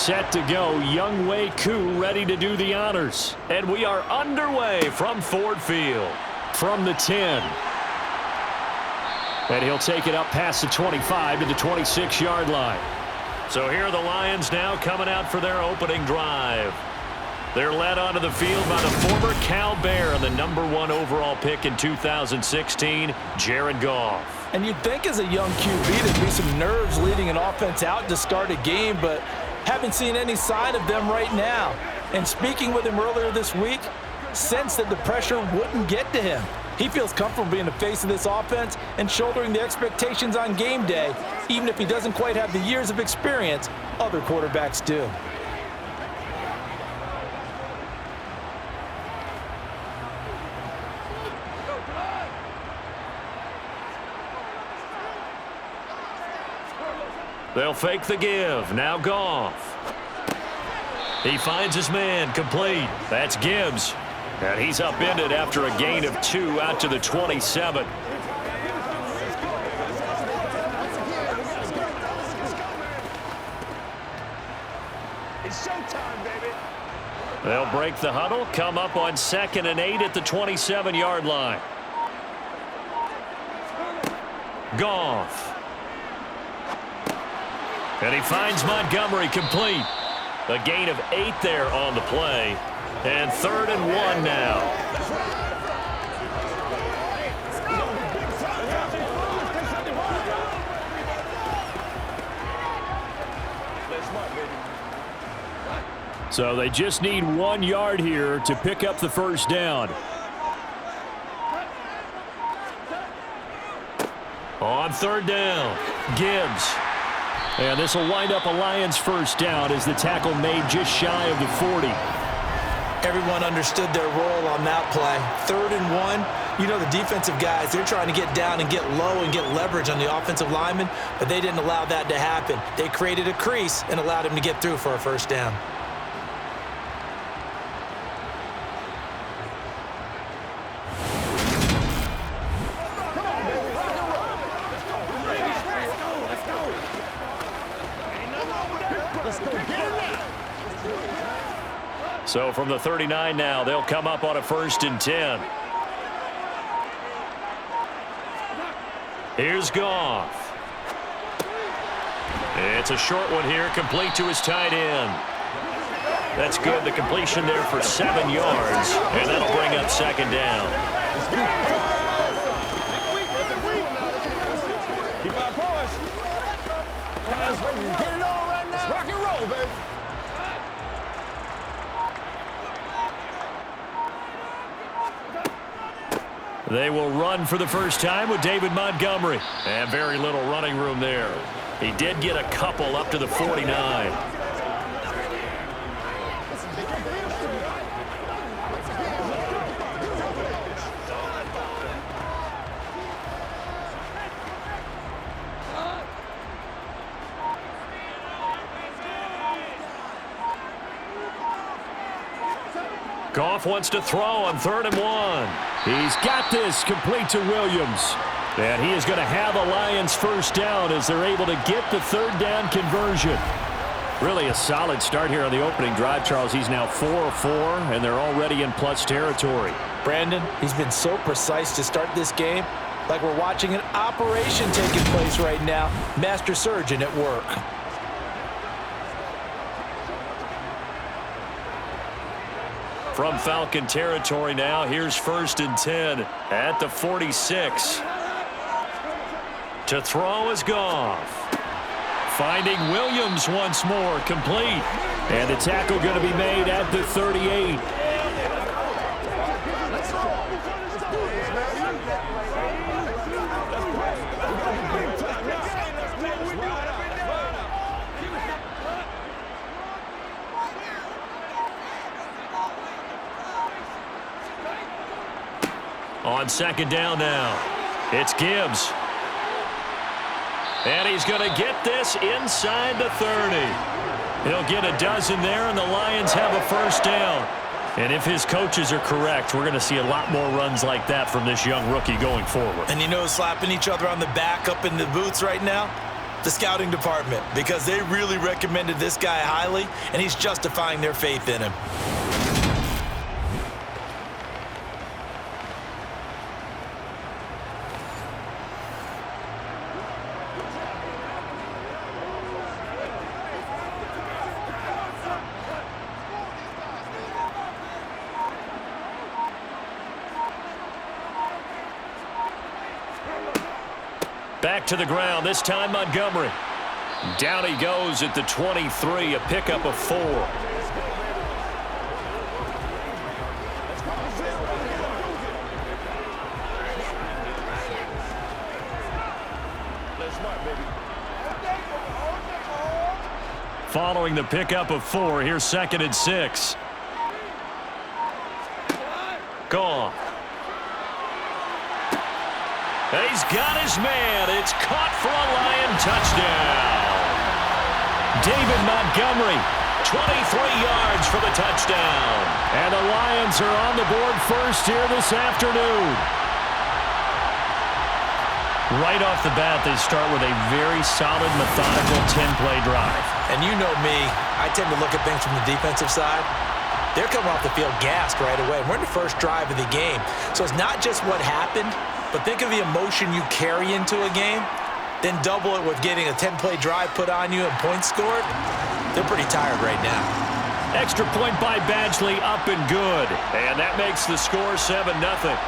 set to go. Younghoe Koo ready to do the honors. And we are underway from Ford Field. From the 10. And he'll take it up past the 25 to the 26-yard line. So here are the Lions now coming out for their opening drive. They're led onto the field by the former Cal Bear and the #1 overall pick in 2016, Jared Goff. And you'd think as a young QB there'd be some nerves leading an offense out to start a game, but haven't seen any sign of them right now. And speaking with him earlier this week, sensed that the pressure wouldn't get to him. He feels comfortable being the face of this offense and shouldering the expectations on game day, even if he doesn't quite have the years of experience other quarterbacks do. They'll fake the give. Now Goff. He finds his man complete. That's Gibbs. And he's upended after a gain of 2 out to the 27. It's showtime, baby. They'll break the huddle, come up on 2nd and 8 at the 27-yard line. Goff. And he finds Montgomery complete. A gain of 8 there on the play. And 3rd and 1 now. So they just need 1 yard here to pick up the first down. On 3rd down, Gibbs. And this will wind up a Lions first down as the tackle made just shy of the 40. Everyone understood their role on that play. 3rd and 1, you know the defensive guys, they're trying to get down and get low and get leverage on the offensive lineman, but they didn't allow that to happen. They created a crease and allowed him to get through for a first down. So from the 39 now, they'll come up on a 1st and 10. Here's Goff. It's a short one here, complete to his tight end. That's good. The completion there for 7 yards, and that'll bring up 2nd down. Keep our voice. Get it on right now. Rock and roll, baby. They will run for the first time with David Montgomery. And very little running room there. He did get a couple up to the 49. Goff wants to throw on 3rd and 1. He's got this complete to Williams. And he is going to have a Lions first down as they're able to get the 3rd down conversion. Really a solid start here on the opening drive, Charles. He's now 4 of 4, and they're already in plus territory. Brandon, he's been so precise to start this game, like we're watching an operation taking place right now. Master surgeon at work. From Falcon territory now, here's 1st and 10 at the 46. To throw is Goff. Finding Williams once more, complete. And the tackle going to be made at the 38. On 2nd down now, it's Gibbs. And he's going to get this inside the 30. He'll get a dozen there, and the Lions have a first down. And if his coaches are correct, we're going to see a lot more runs like that from this young rookie going forward. And you know, slapping each other on the back up in the boots right now, The scouting department, because they really recommended this guy highly, and he's justifying their faith in him. Back to the ground, this time Montgomery. Down he goes at the 23, a pickup of 4. Following the pickup of 4, here's 2nd and 6. Gone. He's got his man. It's caught for a Lion touchdown. David Montgomery, 23 yards for the touchdown. And the Lions are on the board first here this afternoon. Right off the bat, they start with a very solid, methodical 10-play drive. And you know me, I tend to look at things from the defensive side. They're coming off the field gassed right away. We're in the first drive of the game. So it's not just what happened, but think of the emotion you carry into a game, then double it with getting a 10-play drive put on you and points scored. They're pretty tired right now. Extra point by Badgley, up and good. And that makes the score 7-0.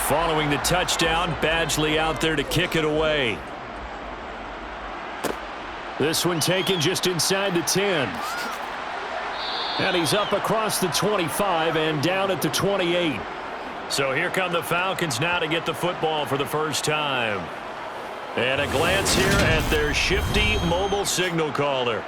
Following the touchdown, Badgley out there to kick it away. This one taken just inside the 10. And he's up across the 25 and down at the 28. So here come the Falcons now to get the football for the first time. And a glance here at their shifty mobile signal caller.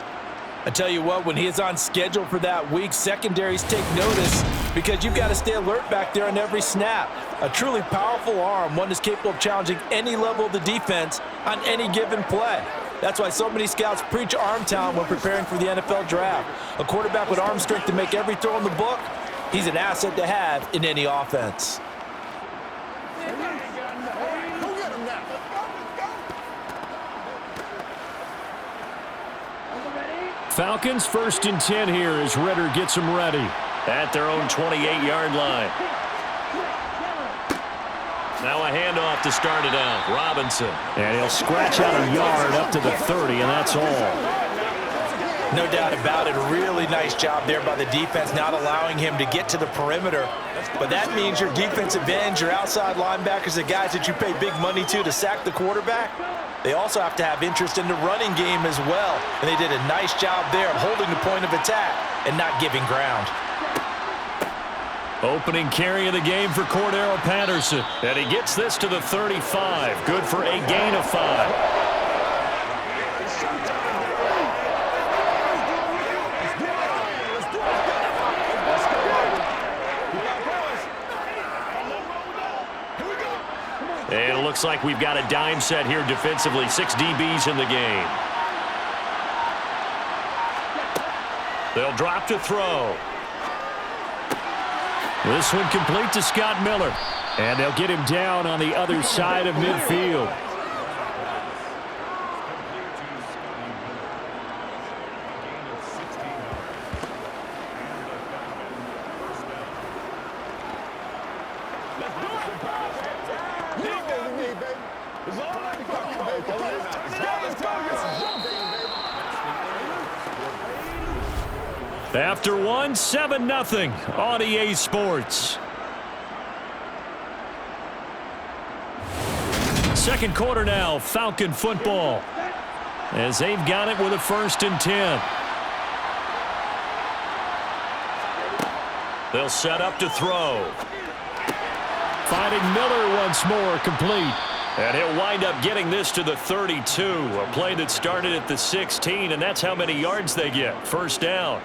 I tell you what, when he is on schedule for that week, secondaries take notice because you've got to stay alert back there on every snap. A truly powerful arm, one that's capable of challenging any level of the defense on any given play. That's why so many scouts preach arm talent when preparing for the NFL draft. A quarterback with arm strength to make every throw in the book, he's an asset to have in any offense. Falcons 1st and 10 here as Ritter gets them ready at their own 28-yard line. Now a handoff to start it out. Robinson. And he'll scratch out a yard up to the 30, and that's all. No doubt about it. A really nice job there by the defense, not allowing him to get to the perimeter. But that means your defensive ends, your outside linebackers, the guys that you pay big money to sack the quarterback, they also have to have interest in the running game as well. And they did a nice job there of holding the point of attack and not giving ground. Opening carry of the game for Cordero Patterson. And he gets this to the 35. Good for a gain of 5. And it looks like we've got a dime set here defensively. 6 DBs in the game. They'll drop to throw. This one complete to Scott Miller. And they'll get him down on the other side of midfield. After one, 7-0 on EA Sports. Second quarter now, Falcon football. As they've got it with a 1st and 10. They'll set up to throw. Finding Miller once more, complete. And he'll wind up getting this to the 32. A play that started at the 16, and that's how many yards they get. First down.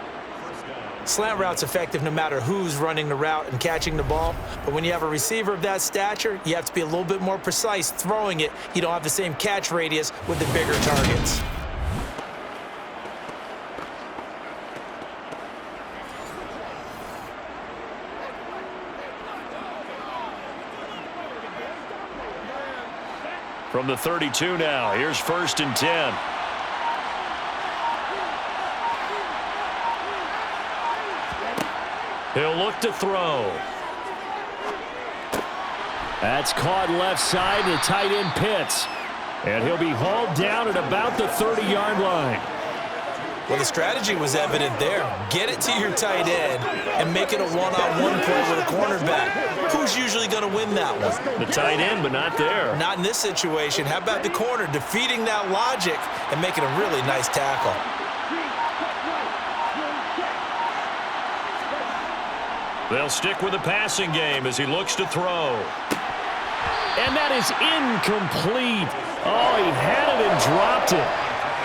Slant route's effective no matter who's running the route and catching the ball. But when you have a receiver of that stature, you have to be a little bit more precise throwing it. You don't have the same catch radius with the bigger targets. From the 32 now, here's 1st and 10. He'll look to throw. That's caught left side, the tight end Pitts. And he'll be hauled down at about the 30-yard line. Well, the strategy was evident there. Get it to your tight end and make it a one-on-one play with a cornerback. Who's usually going to win that one? The tight end, but not there. Not in this situation. How about the corner defeating that logic and making a really nice tackle? They'll stick with the passing game as he looks to throw. And that is incomplete. Oh, he had it and dropped it.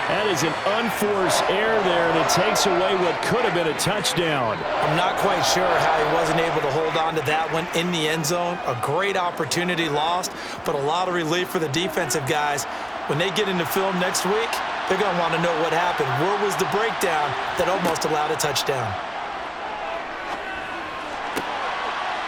That is an unforced error there, and it takes away what could have been a touchdown. I'm not quite sure how he wasn't able to hold on to that one in the end zone. A great opportunity lost, but a lot of relief for the defensive guys. When they get into film next week, they're going to want to know what happened. Where was the breakdown that almost allowed a touchdown?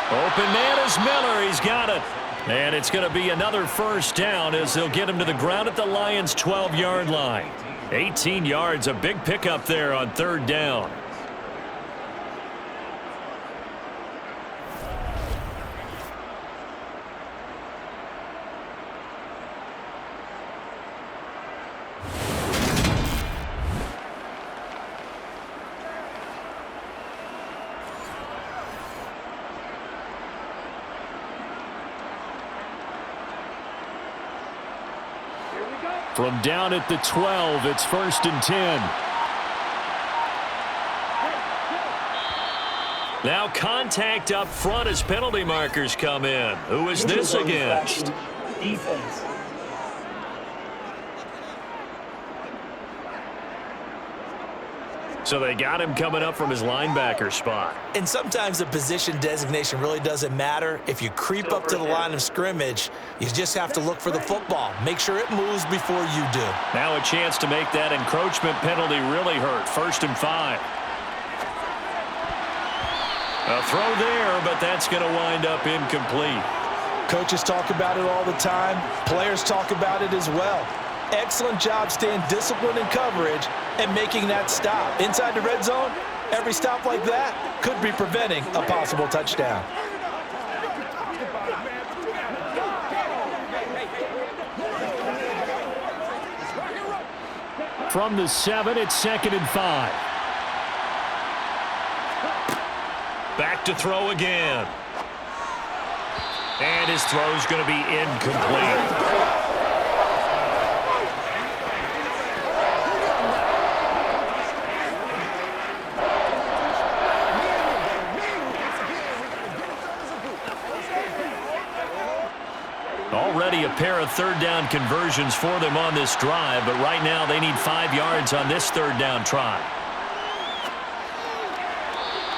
Open man is Miller. He's got it. And it's going to be another 1st down as they'll get him to the ground at the Lions' 12-yard line. 18 yards, a big pickup there on 3rd down. From down at the 12, it's 1st and 10. Now contact up front as penalty markers come in. Who is this against? Defense. So they got him coming up from his linebacker spot. And sometimes the position designation really doesn't matter. If you creep up to the line of scrimmage, you just have to look for the football. Make sure it moves before you do. Now a chance to make that encroachment penalty really hurt. 1st and 5. A throw there, but that's going to wind up incomplete. Coaches talk about it all the time. Players talk about it as well. Excellent job staying disciplined in coverage and making that stop. Inside the red zone, every stop like that could be preventing a possible touchdown. From the 7, it's 2nd and 5. Back to throw again. And his throw's going to be incomplete. Already a pair of 3rd down conversions for them on this drive, but right now they need 5 yards on this 3rd down try.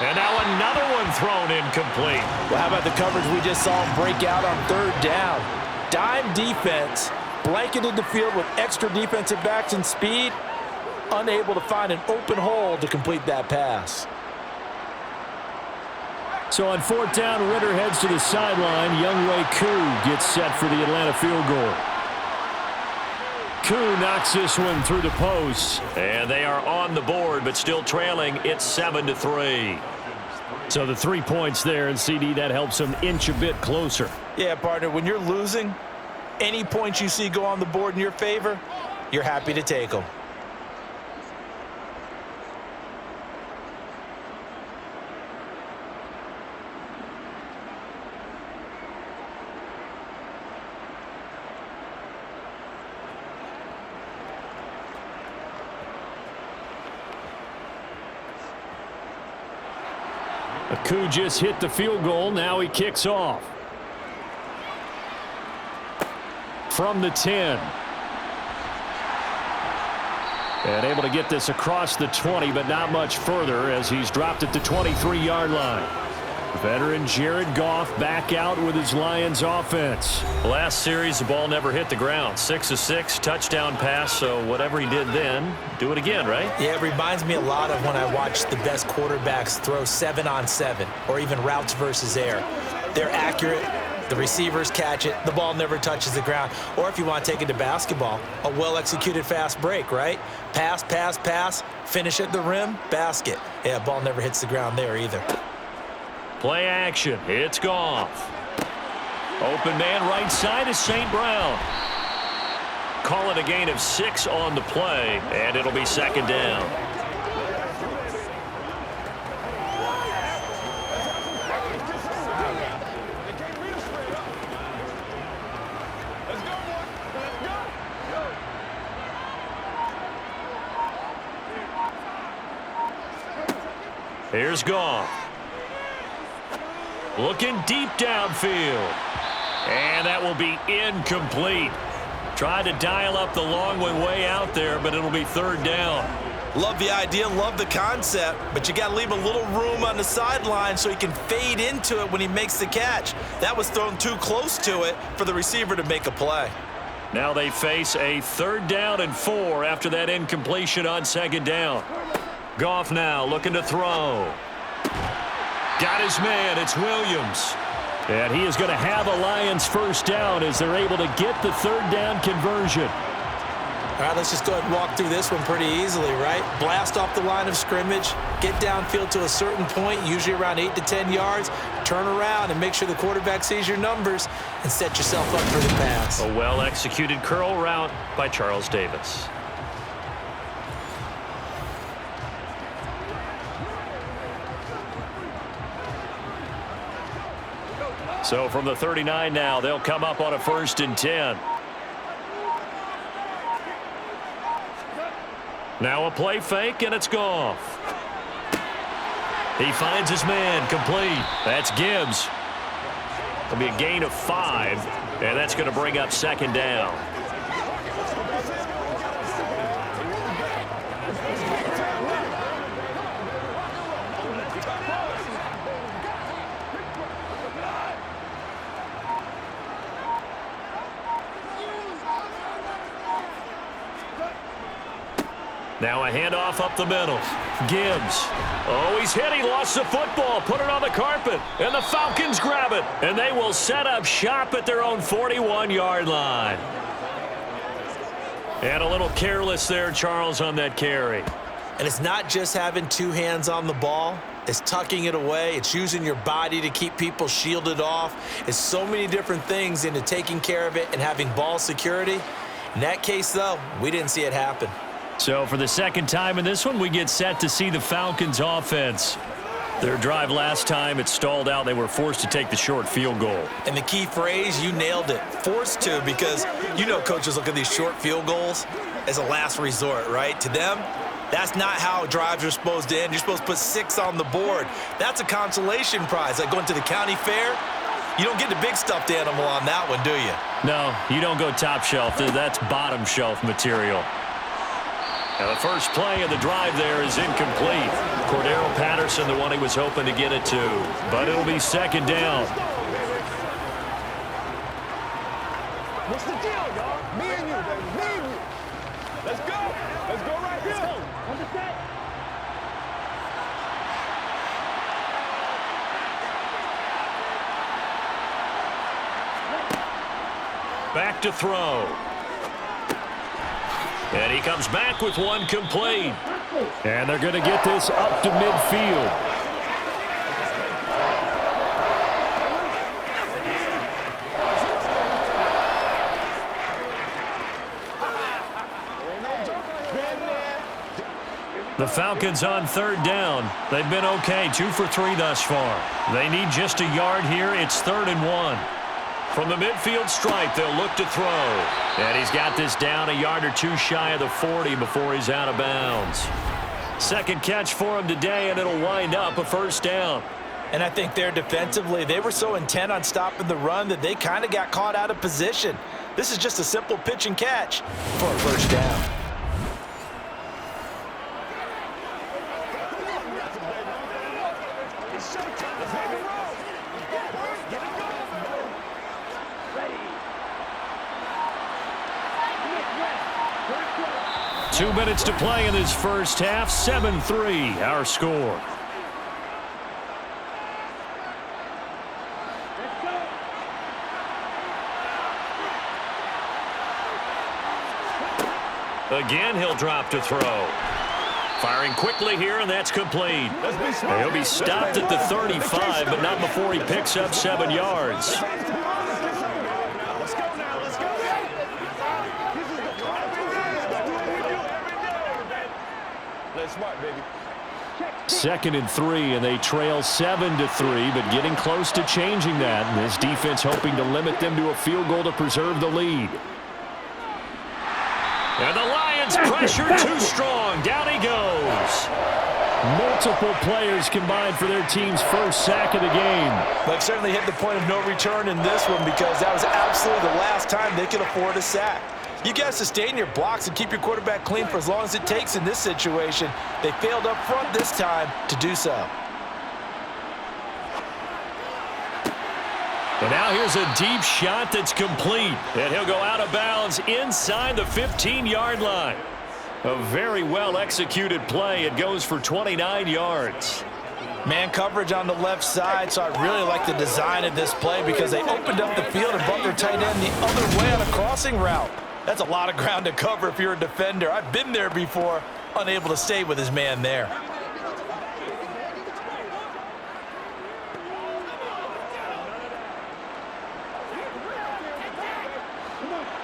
And now another one thrown incomplete. Well, how about the coverage we just saw him break out on 3rd down? Dime defense, blanketed the field with extra defensive backs and speed, unable to find an open hole to complete that pass. So on 4th down, Ritter heads to the sideline. Younghoe Koo gets set for the Atlanta field goal. Koo knocks this one through the post. And they are on the board, but still trailing. It's 7-3. So the 3 points there, and CD, that helps them inch a bit closer. Yeah, partner, when you're losing, any points you see go on the board in your favor, you're happy to take them. Koo just hit the field goal. Now he kicks off. From the 10. And able to get this across the 20, but not much further as he's dropped at the 23-yard line. Veteran Jared Goff back out with his Lions offense. Last series, the ball never hit the ground. 6 of 6, touchdown pass, so whatever he did then, do it again, right? Yeah, it reminds me a lot of when I watch the best quarterbacks throw 7-on-7 or even routes versus air. They're accurate. The receivers catch it. The ball never touches the ground. Or if you want to take it to basketball, a well-executed fast break, right? Pass, pass, pass, finish at the rim, basket. Yeah, ball never hits the ground there either. Play action. It's Goff. Open man right side is St. Brown. Call it a gain of 6 on the play, and it'll be second down. Here's Goff. Looking deep downfield. And that will be incomplete. Tried to dial up the long one way out there, but it'll be third down. Love the idea, love the concept, but you got to leave a little room on the sideline so he can fade into it when he makes the catch. That was thrown too close to it for the receiver to make a play. Now they face a 3rd down and 4 after that incompletion on 2nd down. Goff now looking to throw. Got his man. It's Williams. And he is going to have a Lions first down as they're able to get the 3rd down conversion. All right, let's just go ahead and walk through this one pretty easily, right? Blast off the line of scrimmage, get downfield to a certain point, usually around 8 to 10 yards, turn around and make sure the quarterback sees your numbers and set yourself up for the pass. A well-executed curl route by Charles Davis. So from the 39 now, they'll come up on a 1st and 10. Now a play fake, and it's Goff. He finds his man, complete. That's Gibbs. It'll be a gain of 5, and that's going to bring up 2nd down. Now a handoff up the middle. Gibbs. Oh, he's hit. He lost the football. Put it on the carpet. And the Falcons grab it. And they will set up shop at their own 41-yard line. And a little careless there, Charles, on that carry. And it's not just having 2 hands on the ball. It's tucking it away. It's using your body to keep people shielded off. It's so many different things into taking care of it and having ball security. In that case, though, we didn't see it happen. So for the 2nd time in this one, we get set to see the Falcons offense. Their drive last time, it stalled out. They were forced to take the short field goal. And the key phrase, you nailed it. Forced to, because you know coaches look at these short field goals as a last resort, right? To them, that's not how drives are supposed to end. You're supposed to put 6 on the board. That's a consolation prize. Like going to the county fair, you don't get the big stuffed animal on that one, do you? No, you don't go top shelf. That's bottom shelf material. Now the first play of the drive there is incomplete. Cordero Patterson, the one he was hoping to get it to. But it'll be 2nd down. What's the deal, y'all? Me and you, baby. Me and you. Let's go. Let's go right here. Let's go. On the set. Back to throw. And he comes back with one complete. And they're going to get this up to midfield. The Falcons on 3rd down. They've been okay, 2 for 3 thus far. They need just a yard here. It's 3rd and 1. From the midfield stripe, they'll look to throw. And he's got this down a yard or 2 shy of the 40 before he's out of bounds. 2nd catch for him today, and it'll wind up a 1st down. And I think there defensively, they were so intent on stopping the run that they kind of got caught out of position. This is just a simple pitch and catch for a 1st down. 2 minutes to play in this first half. 7-3, our score. Again, he'll drop to throw. Firing quickly here, and that's complete. He'll be stopped at the 35, but not before he picks up 7 yards. Second and 3, and they trail 7-3, but getting close to changing that. And this defense hoping to limit them to a field goal to preserve the lead. And the Lions pressure too strong. Down he goes. Multiple players combined for their team's first sack of the game. They've certainly hit the point of no return in this one because that was absolutely the last time they could afford a sack. You got to sustain your blocks and keep your quarterback clean for as long as it takes in this situation. They failed up front this time to do so. And now here's a deep shot that's complete. And he'll go out of bounds inside the 15-yard line. A very well-executed play. It goes for 29 yards. Man coverage on the left side, so I really like the design of this play because they opened up the field and brought their tight end the other way on a crossing route. That's a lot of ground to cover if you're a defender. I've been there before, unable to stay with his man there.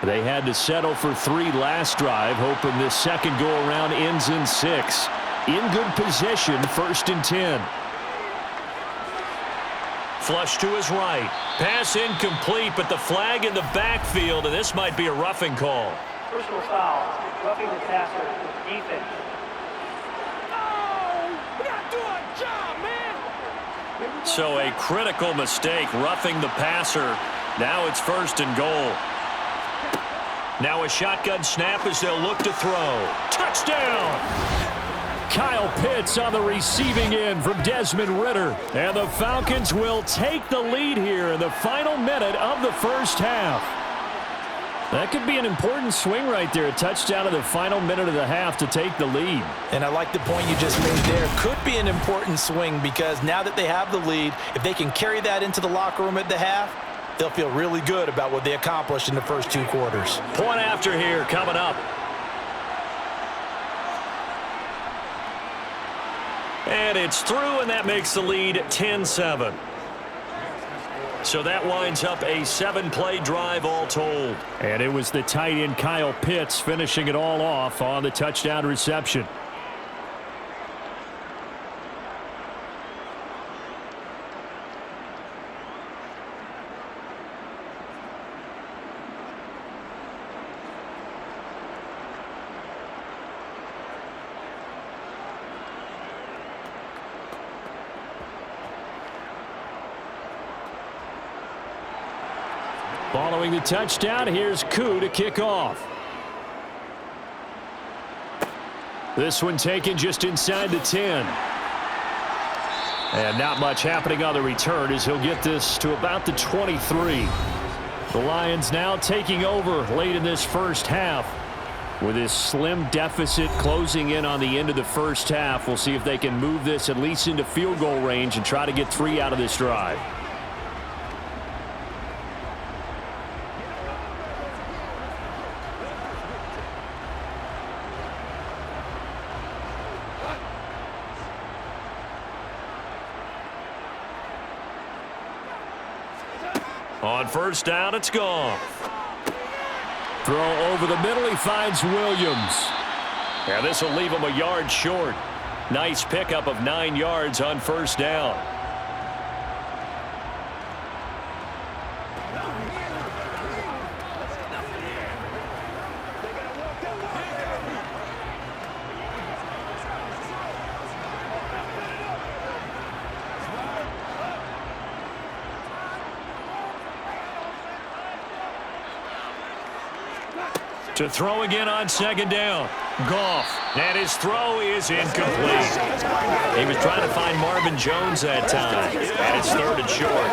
They had to settle for 3 last drive, hoping this second go-around ends in 6. In good position, 1st and 10. Flush to his right. Pass incomplete, but the flag in the backfield, and this might be a roughing call. Personal foul, roughing the passer, defense. Oh, we gotta do our job, man. So a critical mistake, roughing the passer. Now it's 1st and goal. Now a shotgun snap as they'll look to throw. Touchdown! Kyle Pitts on the receiving end from Desmond Ridder. And the Falcons will take the lead here in the final minute of the first half. That could be an important swing right there. A touchdown in the final minute of the half to take the lead. And I like the point you just made there. Could be an important swing because now that they have the lead, if they can carry that into the locker room at the half, they'll feel really good about what they accomplished in the first 2 quarters. Point after here coming up. And it's through, and that makes the lead 10-7. So that winds up a 7-play drive all told. And it was the tight end Kyle Pitts finishing it all off on the touchdown reception. Following the touchdown, here's Koo to kick off. This one taken just inside the 10. And not much happening on the return as he'll get this to about the 23. The Lions now taking over late in this first half. With this slim deficit closing in on the end of the first half, we'll see if they can move this at least into field goal range and try to get 3 out of this drive. On 1st down, it's gone. Throw over the middle, he finds Williams. Yeah, this will leave him a yard short. Nice pickup of 9 yards on 1st down. To throw again on 2nd down. Goff. And his throw is incomplete. He was trying to find Marvin Jones that time. And it's 3rd and short.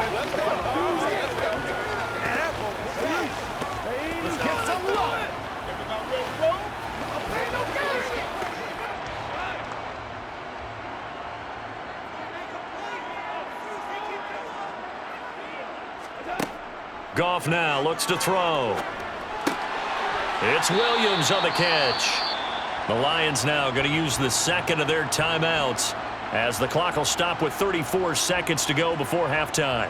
Goff now looks to throw. It's Williams on the catch. The Lions now going to use the second of their timeouts as the clock will stop with 34 seconds to go before halftime.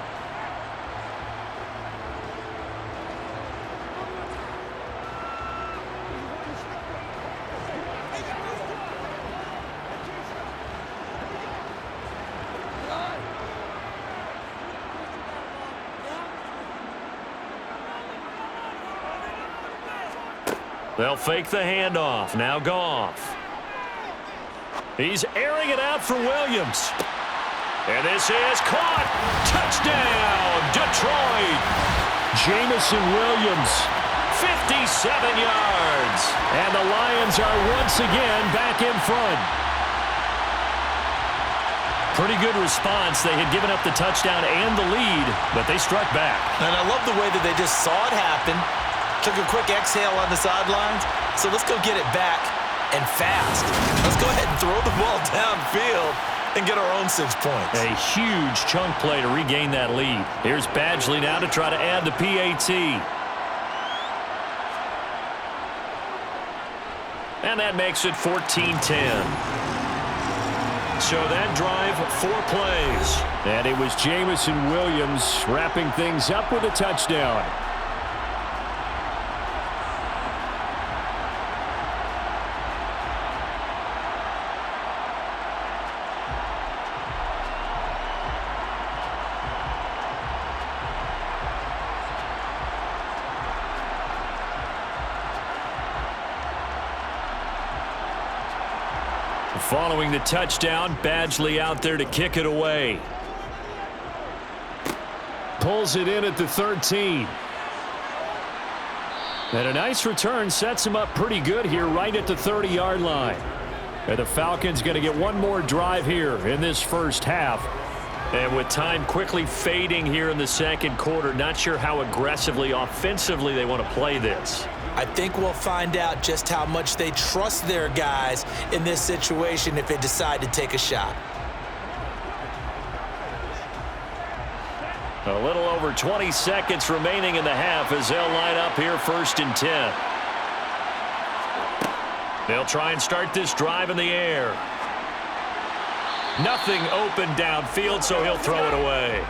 They'll fake the handoff. Now Goff. He's airing it out for Williams. And this is caught. Touchdown, Detroit. Jamison Williams, 57 yards. and the Lions are once again back in front. Pretty good response. They had given up the touchdown and the lead, but they struck back. And I love the way that they just saw it happen. Took a quick exhale on the sidelines. So let's go get it back and fast. Let's go ahead and throw the ball downfield and get our own 6 points. A huge chunk play to regain that lead. Here's Badgley now to try to add the PAT. And that makes it 14-10. So that drive, 4 plays. And it was Jamison Williams wrapping things up with a touchdown. Following the touchdown, Badgley out there to kick it away. Pulls it in at the 13. And a nice return sets him up pretty good here right at the 30-yard line. And the Falcons going to get one more drive here in this first half. And with time quickly fading here in the second quarter, not sure how aggressively, offensively they want to play this. I think we'll find out just how much they trust their guys in this situation if they decide to take a shot. A little over 20 seconds remaining in the half as they'll line up here 1st and 10. They'll try and start this drive in the air. Nothing open downfield, so he'll throw it away.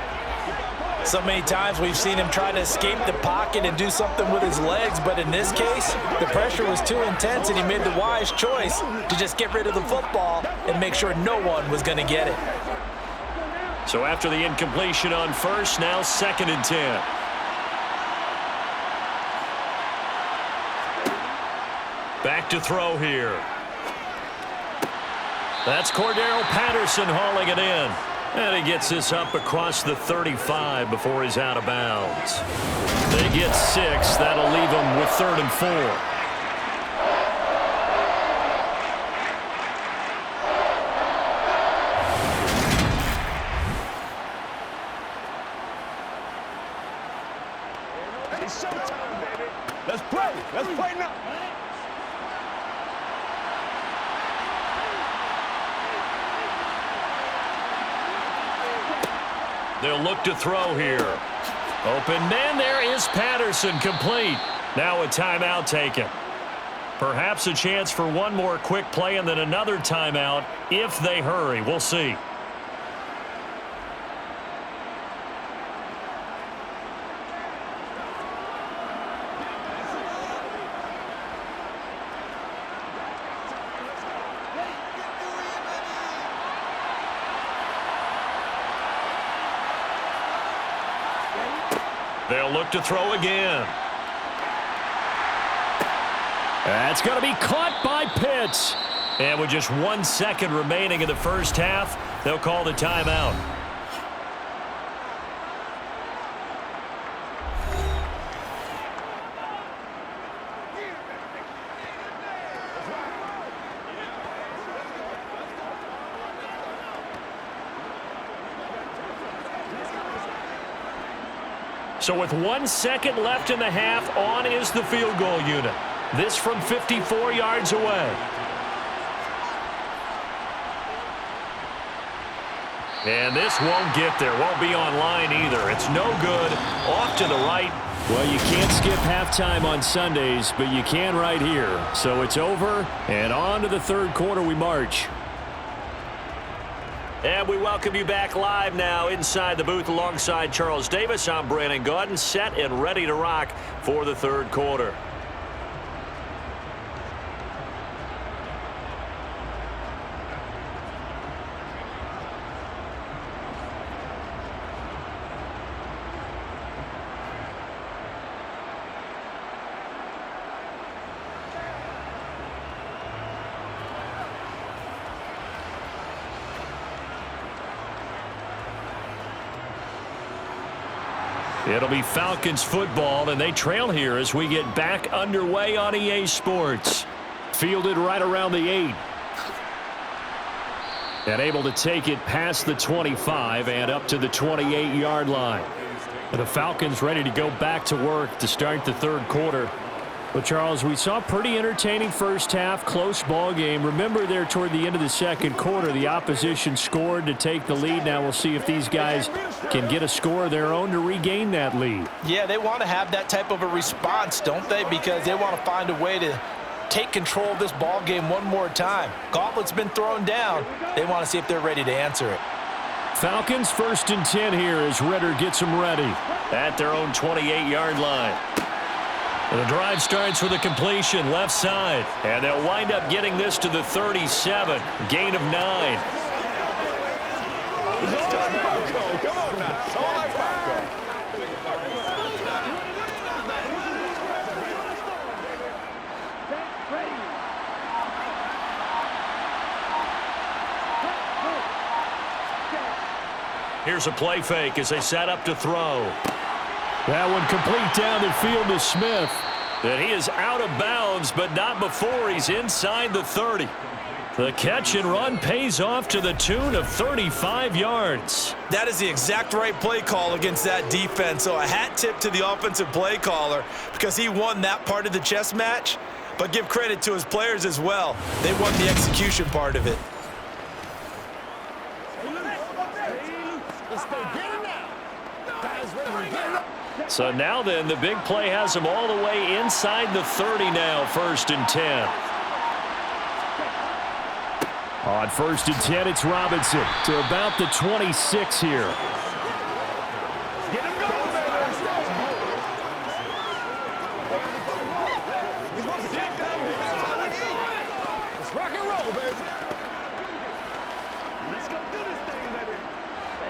So many times we've seen him try to escape the pocket and do something with his legs, but in this case, the pressure was too intense and he made the wise choice to just get rid of the football and make sure no one was going to get it. So after the incompletion on first, now 2nd and 10. Back to throw here. That's Cordero Patterson hauling it in. And he gets this up across the 35 before he's out of bounds. They get 6. That'll leave them with 3rd and 4. It's showtime, baby. Let's play. Let's play now. They'll look to throw here. Open man, there is Patterson, complete. Now a timeout taken. Perhaps a chance for one more quick play and then another timeout if they hurry. We'll see. They'll look to throw again. That's going to be caught by Pitts. And with just 1 second remaining in the first half, they'll call the timeout. So with 1 second left in the half, on is the field goal unit. This from 54 yards away. And this won't get there. Won't be on line either. It's no good. Off to the right. Well, you can't skip halftime on Sundays, but you can right here. So it's over, and on to the third quarter we march. And we welcome you back live now inside the booth alongside Charles Davis. I'm Brandon Gaudin, set and ready to rock for the third quarter. It'll be Falcons football, and they trail here as we get back underway on EA Sports. Fielded right around the 8. And able to take it past the 25 and up to the 28-yard line. The Falcons ready to go back to work to start the third quarter. Well, Charles, we saw a pretty entertaining first half, close ball game. Remember there toward the end of the second quarter, the opposition scored to take the lead. Now we'll see if these guys can get a score of their own to regain that lead. Yeah, they want to have that type of a response, don't they? Because they want to find a way to take control of this ball game one more time. Gauntlet's been thrown down. They want to see if they're ready to answer it. Falcons 1st and 10 here as Ritter gets them ready. At their own 28-yard line. The drive starts with a completion left side, and they'll wind up getting this to the 37, gain of 9. Come on now. All like Falco. Here's a play fake as they set up to throw. That one complete down the field to Smith. And he is out of bounds, but not before he's inside the 30. The catch and run pays off to the tune of 35 yards. That is the exact right play call against that defense. So a hat tip to the offensive play caller because he won that part of the chess match. But give credit to his players as well. They won the execution part of it. So now then, the big play has him all the way inside the 30 now, 1st and 10. On 1st and 10, it's Robinson to about the 26 here.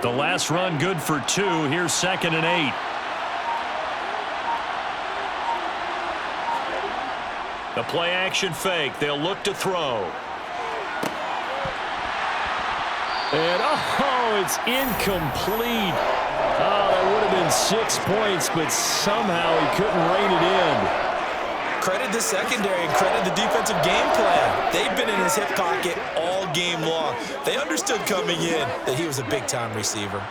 The last run good for 2. Here's 2nd and 8. The play action fake. They'll look to throw. And, oh, it's incomplete. Oh, that would have been 6 points, but somehow he couldn't rein it in. Credit the secondary and credit the defensive game plan. They've been in his hip pocket all game long. They understood coming in that he was a big-time receiver.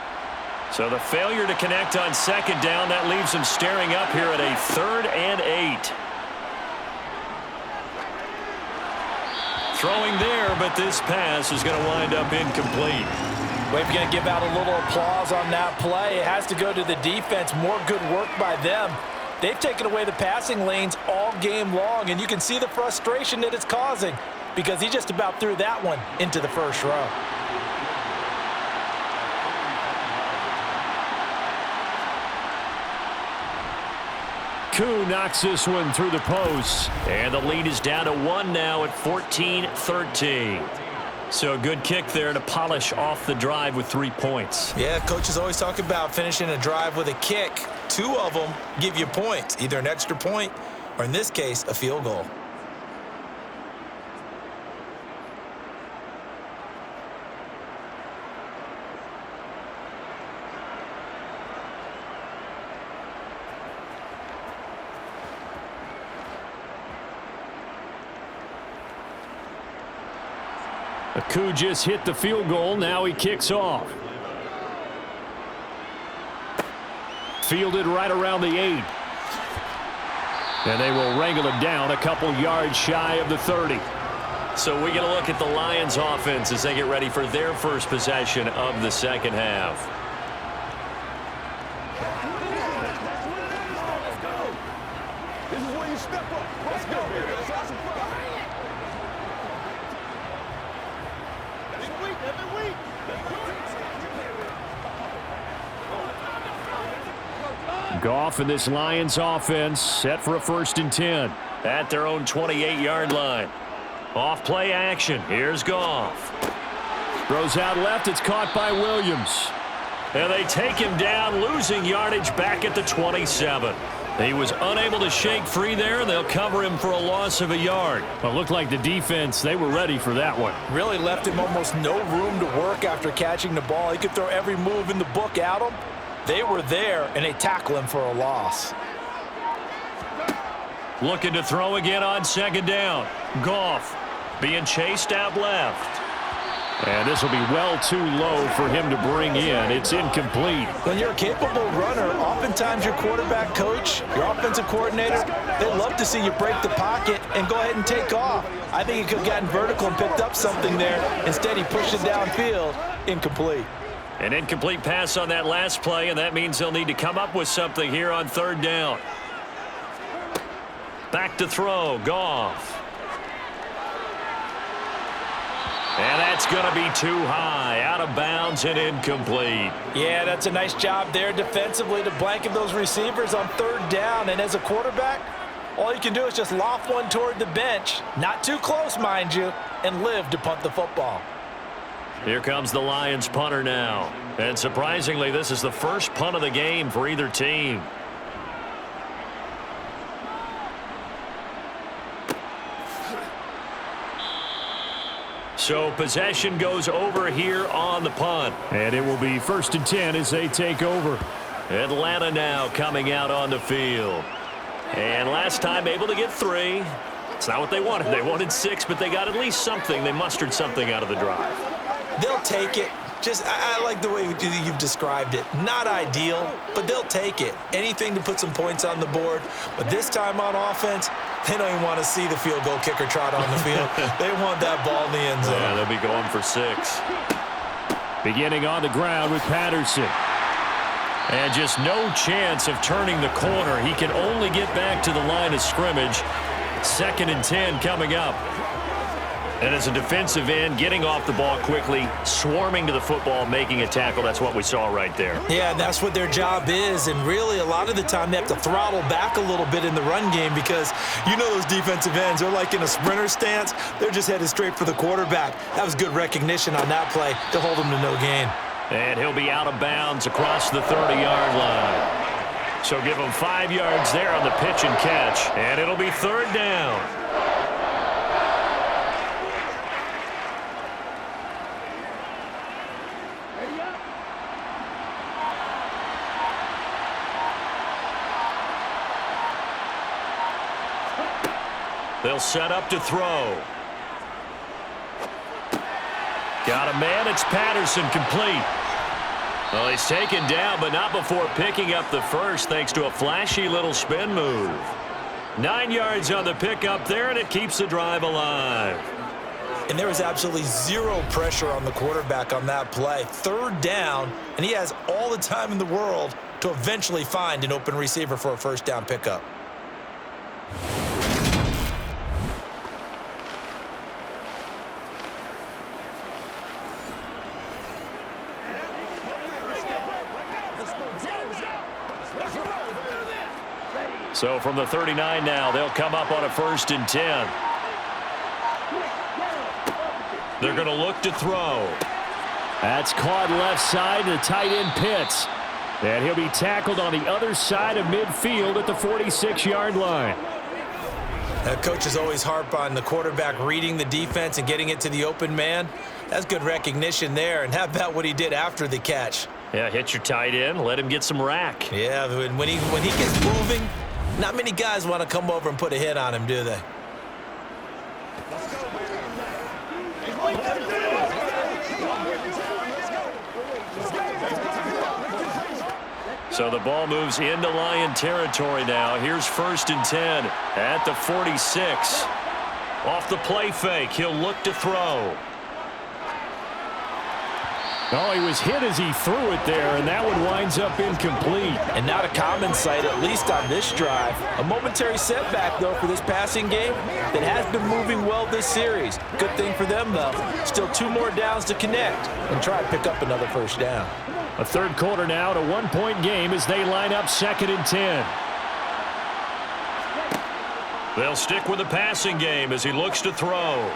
So the failure to connect on 2nd down, that leaves him staring up here at a 3rd and 8. Throwing there, but this pass is going to wind up incomplete. We're going to give out a little applause on that play. It has to go to the defense. More good work by them. They've taken away the passing lanes all game long, and you can see the frustration that it's causing because he just about threw that one into the first row. Koo knocks this one through the posts. And the lead is down to 1 now at 14-13. So a good kick there to polish off the drive with 3 points. Yeah, coaches always talk about finishing a drive with a kick. 2 of them give you points, either an extra point or, in this case, a field goal. Koo just hit the field goal. Now he kicks off. Fielded right around the 8. And they will wrangle him down a couple yards shy of the 30. So we get a look at the Lions offense as they get ready for their first possession of the second half. Goff and this Lions offense set for a 1st and 10. At their own 28-yard line. Off play action. Here's Goff. Throws out left. It's caught by Williams. And they take him down, losing yardage back at the 27. He was unable to shake free there, and they'll cover him for a loss of a yard. Well, it looked like the defense, they were ready for that one. Really left him almost no room to work after catching the ball. He could throw every move in the book at him. They were there, and they tackle him for a loss. Looking to throw again on 2nd down. Goff being chased out left. And this will be well too low for him to bring in. It's incomplete. When you're a capable runner, oftentimes your quarterback coach, your offensive coordinator, they love to see you break the pocket and go ahead and take off. I think he could have gotten vertical and picked up something there. Instead, he pushed it downfield. Incomplete. An incomplete pass on that last play, and that means they'll need to come up with something here on 3rd down. Back to throw. Goff. And that's going to be too high, out of bounds and incomplete. Yeah, that's a nice job there defensively to blanket those receivers on 3rd down. And as a quarterback, all you can do is just loft one toward the bench, not too close, mind you, and live to punt the football. Here comes the Lions punter now. And surprisingly, this is the first punt of the game for either team. So possession goes over here on the punt. And it will be 1st and 10 as they take over. Atlanta now coming out on the field. And last time able to get 3. It's not what they wanted. They wanted 6, but they got at least something. They mustered something out of the drive. They'll take it. I like the way you've described it. Not ideal, but they'll take it. Anything to put some points on the board. But this time on offense, they don't even want to see the field goal kicker trot on the field. They want that ball in the end zone. Yeah, they'll be going for 6. Beginning on the ground with Patterson. And just no chance of turning the corner. He can only get back to the line of scrimmage. 2nd and 10 coming up. And as a defensive end, getting off the ball quickly, swarming to the football, making a tackle. That's what we saw right there. Yeah, that's what their job is. And really, a lot of the time, they have to throttle back a little bit in the run game because you know those defensive ends, they're like in a sprinter stance. They're just headed straight for the quarterback. That was good recognition on that play to hold him to no gain. And he'll be out of bounds across the 30-yard line. So give him 5 yards there on the pitch and catch. And it'll be 3rd down. They'll set up to throw. Got a man. It's Patterson, complete. Well, he's taken down, but not before picking up the first thanks to a flashy little spin move. 9 yards on the pickup there, and it keeps the drive alive. And there was absolutely zero pressure on the quarterback on that play. 3rd down, and he has all the time in the world to eventually find an open receiver for a 1st down pickup. So from the 39 now, they'll come up on a 1st and 10. They're going to look to throw. That's caught left side. The tight end Pitts. And he'll be tackled on the other side of midfield at the 46-yard line. Coaches always harp on the quarterback reading the defense and getting it to the open man. That's good recognition there. And how about what he did after the catch? Yeah, hit your tight end. Let him get some rack. Yeah, when he gets moving, not many guys want to come over and put a hit on him, do they? So the ball moves into Lion territory now. Here's 1st and 10 at the 46. Off the play fake, he'll look to throw. Oh, he was hit as he threw it there, and that one winds up incomplete. And not a common sight, at least on this drive. A momentary setback, though, for this passing game that has been moving well this series. Good thing for them, though. Still 2 more downs to connect and try to pick up another 1st down. A third quarter now, a one-point game as they line up 2nd and 10. They'll stick with the passing game as he looks to throw.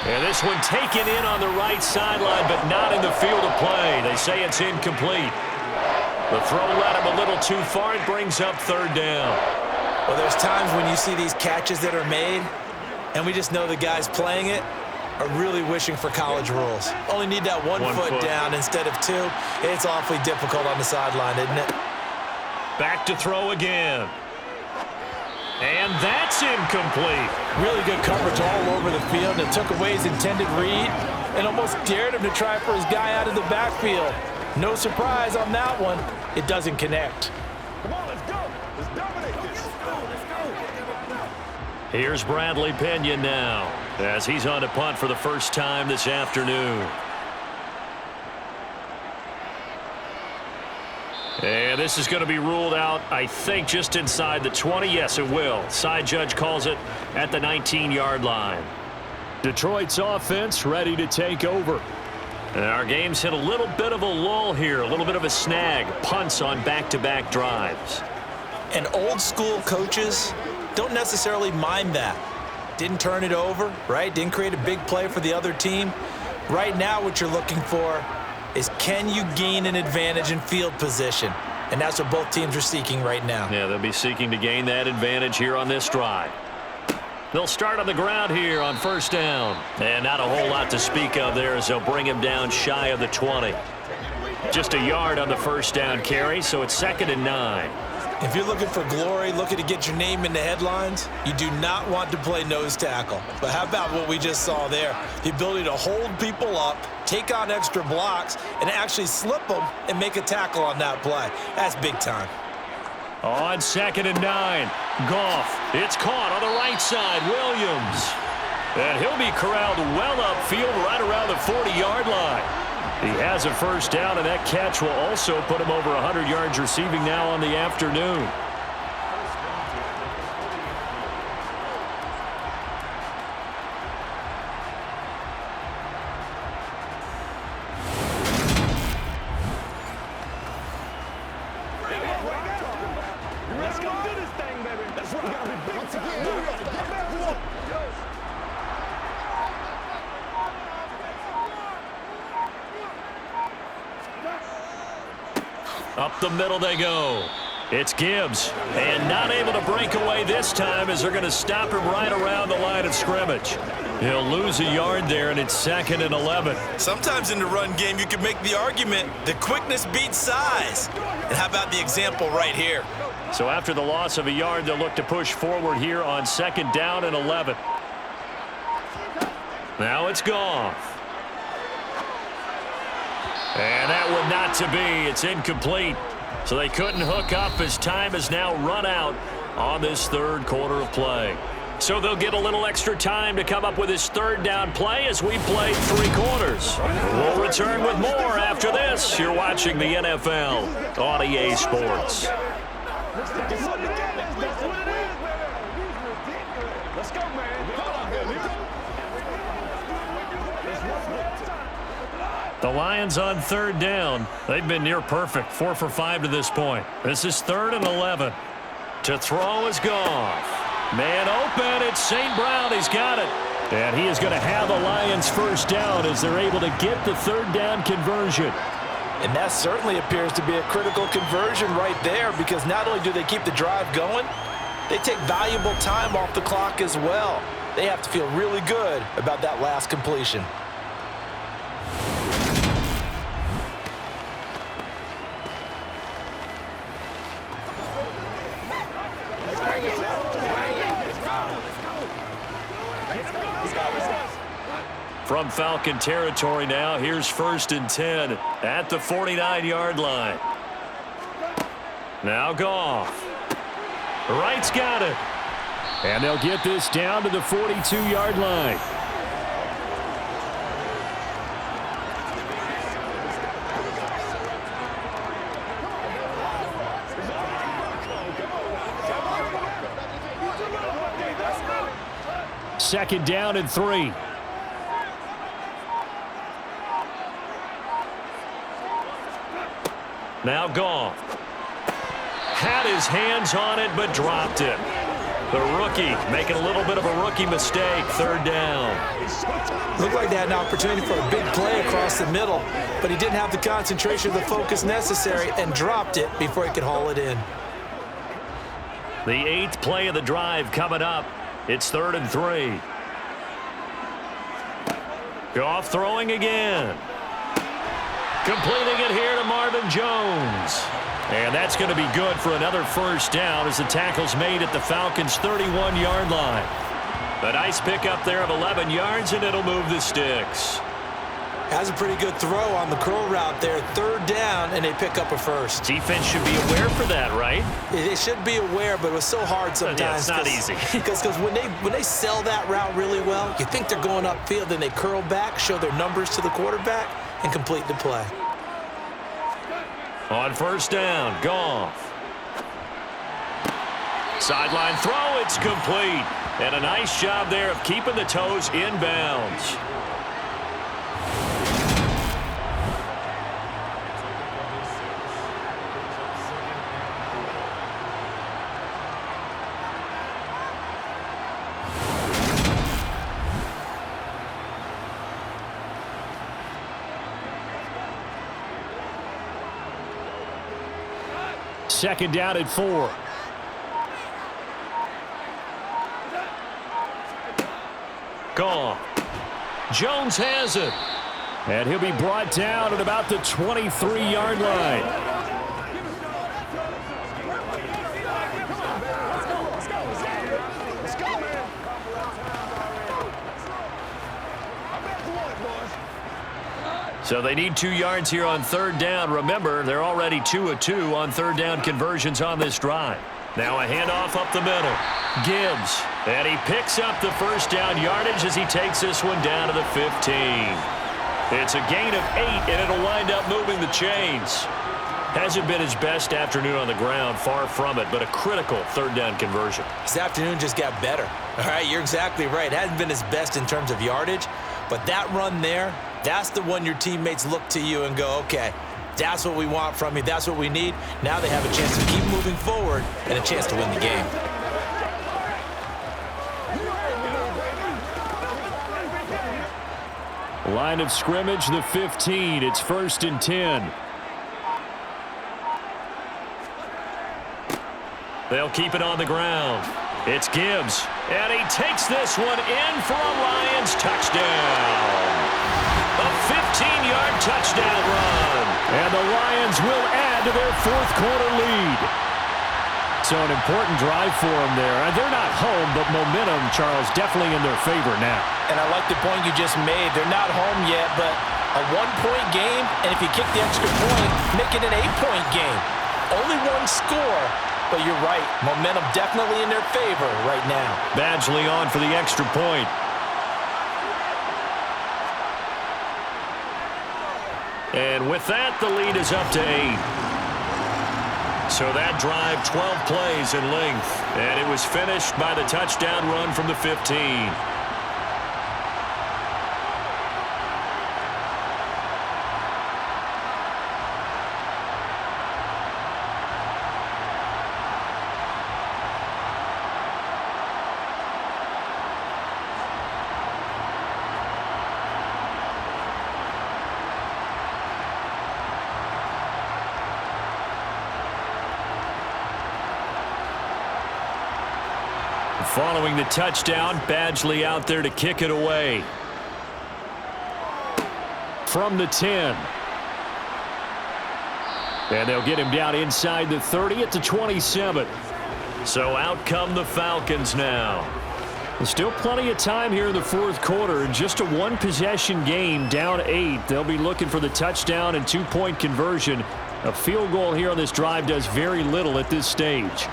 And this one taken in on the right sideline, but not in the field of play. They say it's incomplete. The throw led him a little too far. It brings up 3rd down. Well, there's times when you see these catches that are made, and we just know the guys playing it are really wishing for college rules. Only need that one foot down instead of 2. It's awfully difficult on the sideline, isn't it? Back to throw again. And that's incomplete. Really good coverage all over the field, and took away his intended read and almost dared him to try for his guy out of the backfield. No surprise on that one. It doesn't connect. Come on, let's go. Let's dominate this. Here's Bradley Pinion now as he's on to punt for the first time this afternoon. And this is going to be ruled out, I think, just inside the 20. Yes, it will. Side judge calls it at the 19-yard line. Detroit's offense ready to take over. And our game's hit a little bit of a lull here, a little bit of a snag. Punts on back-to-back drives. And old-school coaches don't necessarily mind that. Didn't turn it over, right? Didn't create a big play for the other team. Right now what you're looking for is, can you gain an advantage in field position? And that's what both teams are seeking right now. Yeah, they'll be seeking to gain that advantage here on this drive. They'll start on the ground here on 1st down. And not a whole lot to speak of there as they'll bring him down shy of the 20. Just a yard on the 1st down carry, so it's 2nd and 9. If you're looking for glory, looking to get your name in the headlines, you do not want to play nose tackle. But how about what we just saw there? The ability to hold people up, take on extra blocks, and actually slip them and make a tackle on that play. That's big time. On 2nd and 9, Goff. It's caught on the right side, Williams. And he'll be corralled well upfield right around the 40-yard line. He has a 1st down, and that catch will also put him over 100 yards receiving now on the afternoon. Let's go do this thing, baby. That's right. We gotta be big time. Up the middle they go. It's Gibbs. And not able to break away this time as they're going to stop him right around the line of scrimmage. He'll lose a yard there, and it's 2nd and 11. Sometimes in the run game, you can make the argument that quickness beats size. And how about the example right here? So after the loss of a yard, they'll look to push forward here on 2nd down and 11. Now it's Goff. And that one not to be. It's incomplete. So they couldn't hook up as time has now run out on this 3rd quarter of play. So they'll get a little extra time to come up with his 3rd down play as we play 3 quarters. We'll return with more after this. You're watching the NFL on EA Sports. Let's go, man. The Lions on 3rd down. They've been near perfect, 4 for 5 to this point. This is 3rd and 11. To throw is Goff. Man open, it's St. Brown. He's got it. And he is going to have the Lions 1st down as they're able to get the 3rd down conversion. And that certainly appears to be a critical conversion right there, because not only do they keep the drive going, they take valuable time off the clock as well. They have to feel really good about that last completion. From Falcon territory now, here's 1st and 10 at the 49-yard line. Now Goff. Wright's got it. And they'll get this down to the 42-yard line. Second down and 3. Now Goff. Had his hands on it, but dropped it. The rookie making a little bit of a rookie mistake. Third down. Looked like they had an opportunity for a big play across the middle, but he didn't have the concentration or the focus necessary and dropped it before he could haul it in. The 8th play of the drive coming up. It's 3rd and 3. Goff throwing again. Completing it here to Marvin Jones. And that's going to be good for another first down as the tackle's made at the Falcons' 31-yard line. A nice pickup there of 11 yards, and it'll move the sticks. Has a pretty good throw on the curl route there. 3rd down, and they pick up a first. Defense should be aware for that, right? They should be aware, but it was so hard sometimes. Yeah, it's not easy. Because when they sell that route really well, you think they're going upfield, then they curl back, show their numbers to the quarterback, and complete the play. On first down, Goff. Sideline throw, it's complete. And a nice job there of keeping the toes inbounds. Second down at 4. Goff. Jones has it. And he'll be brought down at about the 23-yard line. So they need 2 yards here on 3rd down. Remember, they're already 2 of 2 on 3rd down conversions on this drive. Now a handoff up the middle. Gibbs. And he picks up the first down yardage as he takes this one down to the 15. It's a gain of 8, and it'll wind up moving the chains. Hasn't been his best afternoon on the ground, far from it, but a critical 3rd down conversion. This afternoon just got better. All right, you're exactly right. Hasn't been his best in terms of yardage, but that run there, that's the one your teammates look to you and go, okay, that's what we want from you. That's what we need. Now they have a chance to keep moving forward and a chance to win the game. Line of scrimmage, the 15. It's 1st and 10. They'll keep it on the ground. It's Gibbs, and he takes this one in for a Lions touchdown. A 15-yard touchdown run. And the Lions will add to their 4th quarter lead. So an important drive for them there. And they're not home, but momentum, Charles, definitely in their favor now. And I like the point you just made. They're not home yet, but a 1-point game, and if you kick the extra point, make it an 8-point game. Only one score, but you're right. Momentum definitely in their favor right now. Badgley on for the extra point. And with that, the lead is up to 8. So that drive, 12 plays in length, and it was finished by the touchdown run from the 15. Following the touchdown, Badgley out there to kick it away. From the 10. And they'll get him down inside the 30 at the 27. So out come the Falcons now. There's still plenty of time here in the 4th quarter. Just a 1-possession game, down 8. They'll be looking for the touchdown and 2-point conversion. A field goal here on this drive does very little at this stage.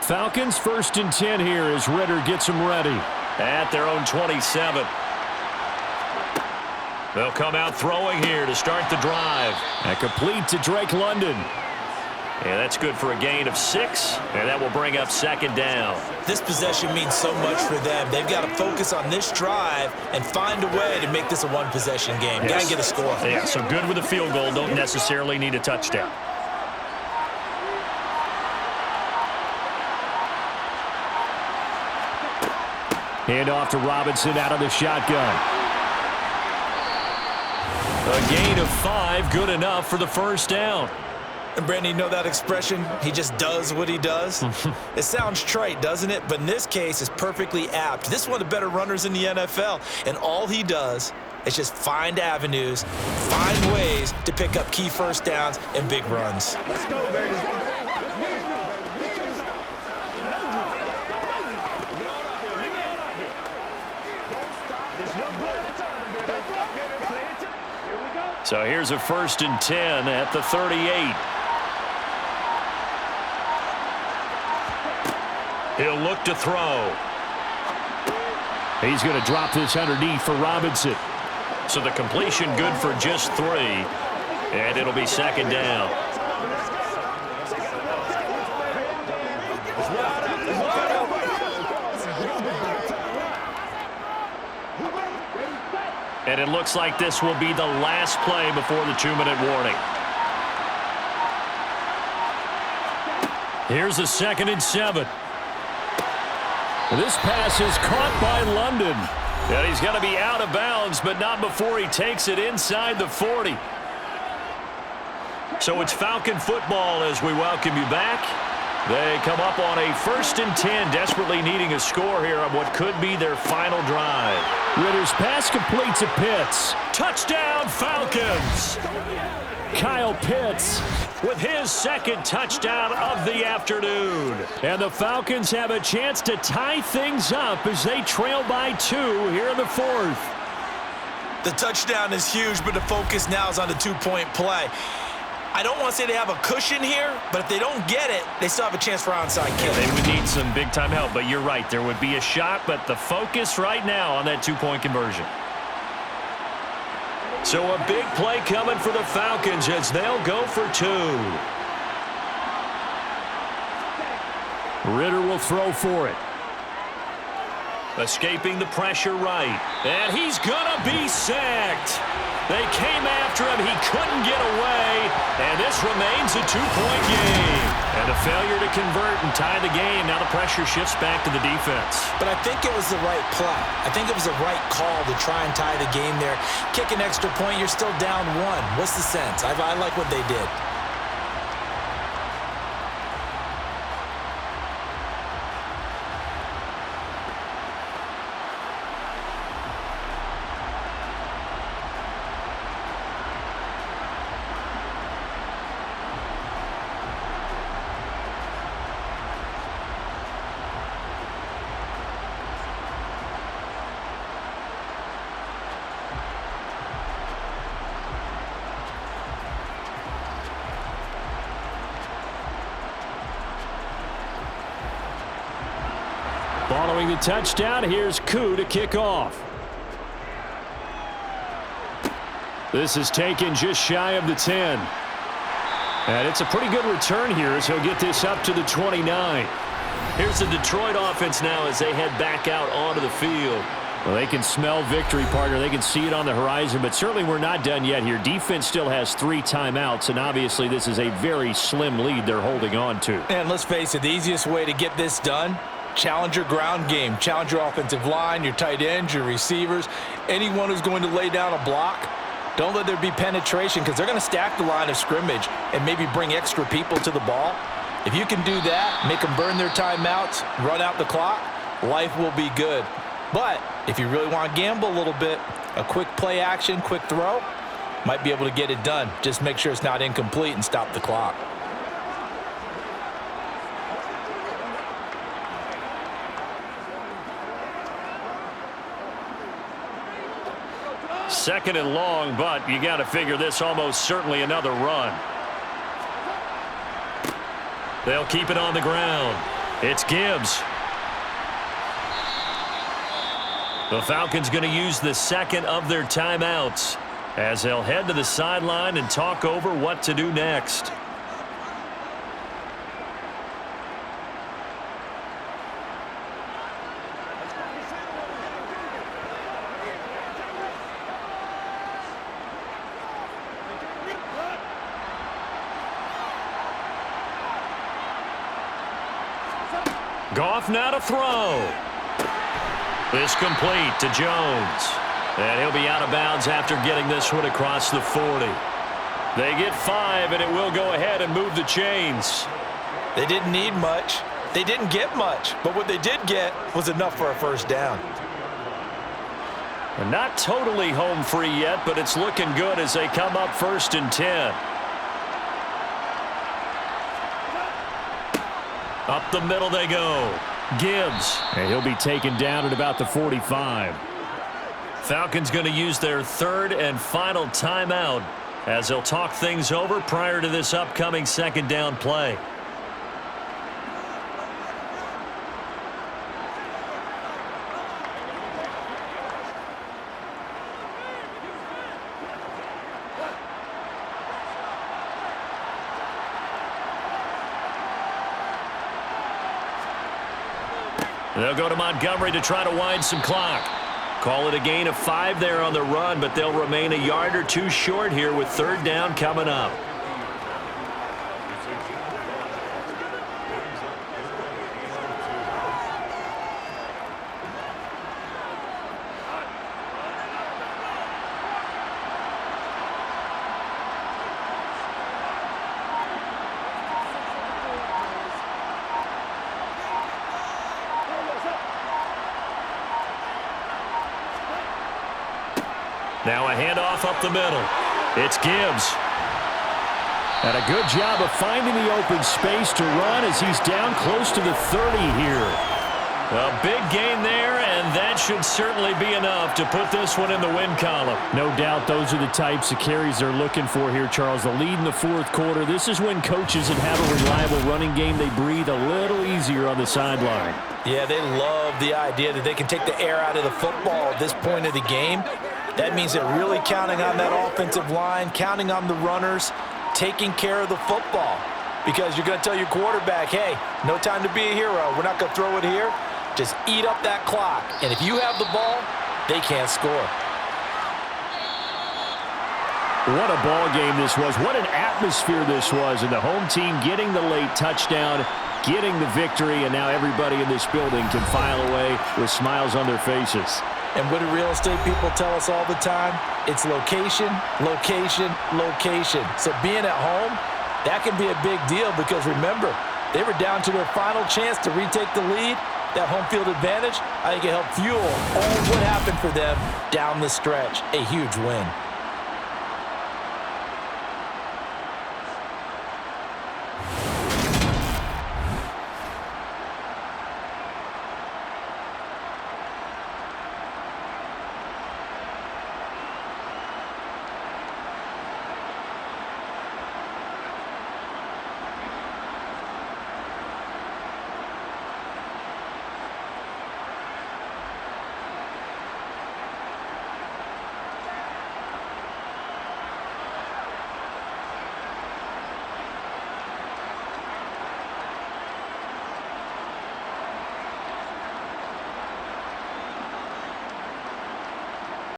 Falcons 1st and 10 here as Ritter gets them ready. At their own 27. They'll come out throwing here to start the drive. And complete to Drake London. And that's good for a gain of 6, and that will bring up second down. This possession means so much for them. They've got to focus on this drive and find a way to make this a one-possession game. Yes. Got to get a score. Yeah, so good with a field goal. Don't necessarily need a touchdown. Hand off to Robinson out of the shotgun. A gain of 5, good enough for the first down. And Brandon, you know that expression? He just does what he does. It sounds trite, doesn't it? But in this case, it's perfectly apt. This is one of the better runners in the NFL, and all he does is just find avenues, find ways to pick up key first downs and big runs. Let's go, baby. So here's a 1st and 10 at the 38. He'll look to throw. He's going to drop this underneath for Robinson. So the completion good for just 3. And it'll be second down. And it looks like this will be the last play before the 2-minute warning. Here's a 2nd and 7. This pass is caught by London. And he's going to be out of bounds, but not before he takes it inside the 40. So it's Falcon football as we welcome you back. They come up on a 1st and 10, desperately needing a score here on what could be their final drive. Ritter's pass complete to Pitts. Touchdown, Falcons! Kyle Pitts with his 2nd touchdown of the afternoon. And the Falcons have a chance to tie things up as they trail by 2 here in the 4th. The touchdown is huge, but the focus now is on the 2-point play. I don't want to say they have a cushion here, but if they don't get it, they still have a chance for onside kick. They would need some big-time help, but you're right. There would be a shot, but the focus right now on that 2-point conversion. So a big play coming for the Falcons as they'll go for 2. Ridder will throw for it. Escaping the pressure right. And he's going to be sacked. They came after him. He couldn't get away. And this remains a 2-point game. And a failure to convert and tie the game. Now the pressure shifts back to the defense. But I think it was the right play. I think it was the right call to try and tie the game there. Kick an extra point, you're still down 1. What's the sense? I like what they did. Following the touchdown, here's Koo to kick off. This is taken just shy of the 10. And it's a pretty good return here as he'll get this up to the 29. Here's the Detroit offense now as they head back out onto the field. Well, they can smell victory, partner. They can see it on the horizon, but certainly we're not done yet here. Defense still has 3 timeouts, and obviously this is a very slim lead they're holding on to. And let's face it, the easiest way to get this done, challenge your ground game. Challenge your offensive line, your tight ends, your receivers, anyone who's going to lay down a block. Don't let there be penetration because they're going to stack the line of scrimmage and maybe bring extra people to the ball. If you can do that, make them burn their timeouts, run out the clock, life will be good. But if you really want to gamble a little bit, a quick play action, quick throw, might be able to get it done. Just make sure it's not incomplete and stop the clock. Second and long, but you got to figure this almost certainly another run. They'll keep it on the ground. It's Gibbs. The Falcons going to use the second of their timeouts as they'll head to the sideline and talk over what to do next. Goff now to throw. This complete to Jones. And he'll be out of bounds after getting this one across the 40. They get 5, and it will go ahead and move the chains. They didn't need much. They didn't get much. But what they did get was enough for a first down. They're not totally home free yet, but it's looking good as they come up 1st and 10. Up the middle they go. Gibbs. And he'll be taken down at about the 45. Falcons going to use their 3rd and final timeout as they'll talk things over prior to this upcoming 2nd down play. They'll go to Montgomery to try to wind some clock. Call it a gain of 5 there on the run, but they'll remain a yard or 2 short here with 3rd down coming up. Now a handoff up the middle. It's Gibbs. And a good job of finding the open space to run as he's down close to the 30 here. A big gain there, and that should certainly be enough to put this one in the win column. No doubt those are the types of carries they're looking for here, Charles. The lead in the 4th quarter. This is when coaches that have a reliable running game, they breathe a little easier on the sideline. Yeah, they love the idea that they can take the air out of the football at this point of the game. That means they're really counting on that offensive line, counting on the runners, taking care of the football. Because you're going to tell your quarterback, hey, no time to be a hero. We're not going to throw it here. Just eat up that clock. And if you have the ball, they can't score. What a ball game this was. What an atmosphere this was. And the home team getting the late touchdown, getting the victory, and now everybody in this building can file away with smiles on their faces. And what do real estate people tell us all the time? It's location, location, location. So being at home, that can be a big deal because remember, they were down to their final chance to retake the lead. That home field advantage, I think it helped fuel all what happened for them down the stretch. A huge win.